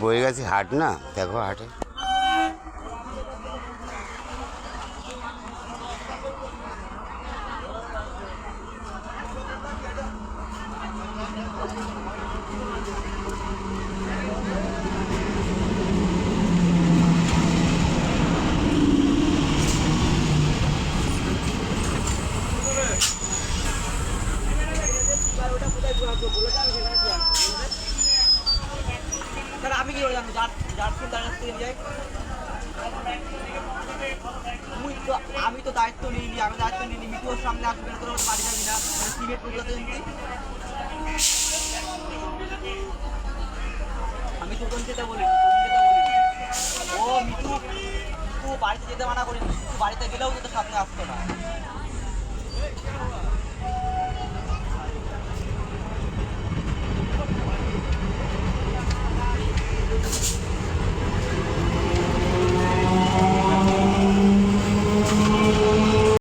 বয়ে গেছি হাট না, দেখো হাটে আমি কি জানো যাই আমি তো দায়িত্ব নিইনি, আমি দায়িত্ব নিইনি। মিঠুর সামনে আসবে না, তোর বাড়ি যাবি না, সিমেন্ট পুজোতে আমি তোকে যেতে বলিনি, ও মিঠু মিঠু বাড়িতে যেতে মানা করিনি। মিঠু বাড়িতে গেলেও তোদের সামনে আসতো না।